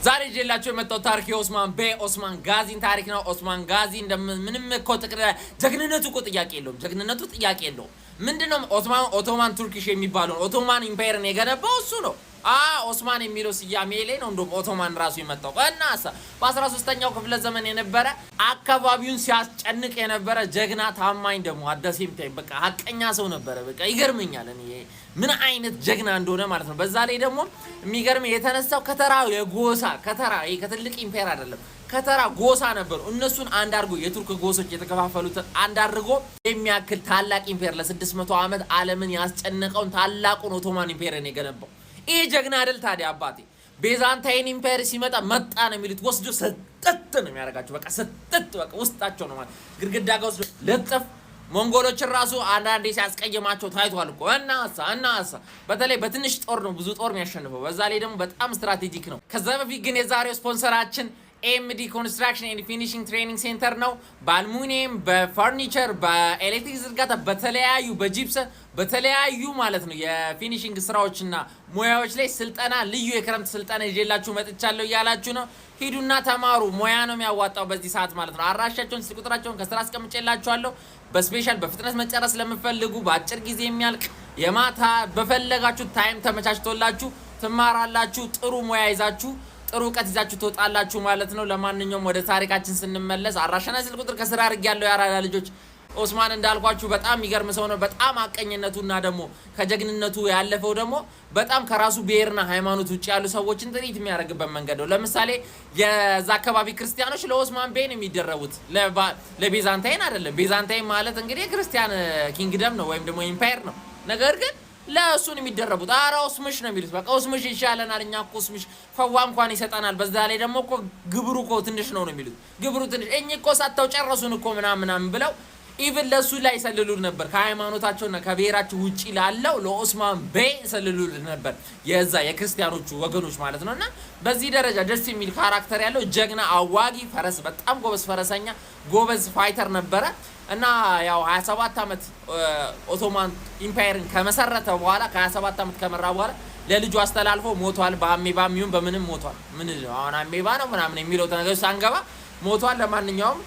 ዛሬ ጀላችሁ የመጣው ታሪክ የኦስማን ቤ ኦስማን ጋዚን ታሪክ ነው። ኦስማን ጋዚ ምንም እኮ ጀግንነቱ እኮ ጥያቄ የለውም። ምንድነው ኦስማን ኦቶማን ቱርኪሽ የሚባለው ኦቶማን ኢምፓየርን የገነባው እሱ ነው። ኦስማን የሚለው ስያሜ ላይ ነው እንደውም ኦቶማን ራሱ የመጣው እናሳ በ13ኛው ክፍለ ዘመን የነበረ አካባቢውን ሲያስጨንቅ የነበረ ጀግና ታማኝ ደግሞ አዳሴም ታይ በቃ ሀቀኛ ሰው ነበረ። በቃ ይገርመኛል እኔ ምን አይነት ጀግና እንደሆነ ማለት ነው። በዛ ላይ ደግሞ የሚገርም የተነሳው ከተራ የጎሳ ከተራ ከትልቅ ኢምፓየር አይደለም ከተራ ጎሳ ነበሩ። እነሱን አንድ አድርጎ የቱርክ ጎሶች የተከፋፈሉት አንድ አድርጎ የሚያክል ታላቅ ኢምፓየር ለ600 ዓመት ዓለምን ያስጨነቀውን ታላቁን ኦቶማን ኢምፓየርን የገነባው ይሄ ጀግና አይደል ታዲያ አባቴ። ቤዛንታይን ኢምፓየር ሲመጣ መጣ ነው የሚሉት ወስዶ ሰጠት ነው የሚያደርጋቸው። በቃ ሰጠት በቃ ውስጣቸው ነው ማለት ግድግዳ ጋር ወስዶ ለጥፍ ሞንጎሎችን ራሱ አንዳንዴ ሲያስቀየማቸው ታይቷል እኮ እናሳ በተለይ በትንሽ ጦር ነው ብዙ ጦር የሚያሸንፈው። በዛ ላይ ደግሞ በጣም ስትራቴጂክ ነው። ከዛ በፊት ግን የዛሬው ስፖንሰራችን ኤምዲ ኮንስትራክሽን ኤንድ ፊኒሺንግ ትሬኒንግ ሴንተር ነው። በአልሙኒየም በፈርኒቸር በኤሌክትሪክ ዝርጋታ በተለያዩ በጂፕሰን በተለያዩ ማለት ነው የፊኒሺንግ ስራዎችና ሙያዎች ላይ ስልጠና ልዩ የክረምት ስልጠና ይዤላችሁ መጥቻለሁ እያላችሁ ነው። ሂዱና ተማሩ። ሙያ ነው የሚያዋጣው በዚህ ሰዓት ማለት ነው። አራሻቸውን ስልክ ቁጥራቸውን ከስራ አስቀምጬላችኋለሁ። በስፔሻል በፍጥነት መጨረስ ለምትፈልጉ በአጭር ጊዜ የሚያልቅ የማታ በፈለጋችሁ ታይም ተመቻችቶላችሁ ትማራላችሁ። ጥሩ ሙያ ይዛችሁ ጥሩ እውቀት ይዛችሁ ትወጣላችሁ ማለት ነው። ለማንኛውም ወደ ታሪካችን ስንመለስ አራሻና ስልክ ቁጥር ከስራ አድርጌያለሁ። ያራዳ ልጆች ኦስማን እንዳልኳችሁ በጣም የሚገርም ሰው ነው። በጣም አቀኝነቱና ደግሞ ከጀግንነቱ ያለፈው ደግሞ በጣም ከራሱ ብሔርና ሃይማኖት ውጪ ያሉ ሰዎችን ትሪት የሚያደርግበት መንገድ ነው። ለምሳሌ የዛ አካባቢ ክርስቲያኖች ለኦስማን ቤን የሚደረቡት ለቤዛንታይን አይደለም። ቤዛንታይን ማለት እንግዲህ ክርስቲያን ኪንግደም ነው ወይም ደግሞ ኢምፓየር ነው። ነገር ግን ለእሱን የሚደረቡት ኦስምሽ ነው የሚሉት። በቃ ኦስምሽ ይሻለናል እኛ እኮ ኦስምሽ ፈዋ እንኳን ይሰጣናል። በዛ ላይ ደግሞ እኮ ግብሩ እኮ ትንሽ ነው የሚሉት። ግብሩ ትንሽ እኛ እኮ ሳታው ጨረሱን እኮ ምናምን ብለው ኢቭን ለሱ ላይ ይሰልሉል ነበር። ከሃይማኖታቸውና ከብሔራቸው ውጪ ላለው ለኦስማን ቤ ይሰልሉል ነበር የዛ የክርስቲያኖቹ ወገኖች ማለት ነውና በዚህ ደረጃ ደስ የሚል ካራክተር ያለው ጀግና አዋጊ ፈረስ በጣም ጎበዝ ፈረሰኛ ጎበዝ ፋይተር ነበረ እና ያው 27 ዓመት ኦቶማን ኢምፓየርን ከመሰረተ በኋላ ከ27 ዓመት ከመራ በኋላ ለልጁ አስተላልፎ ሞቷል። በአሜባም ይሁን በምንም ሞቷል። ምን አሁን አሜባ ነው ምናምን የሚለው ነገር ሳንገባ ሞቷል። ለማንኛውም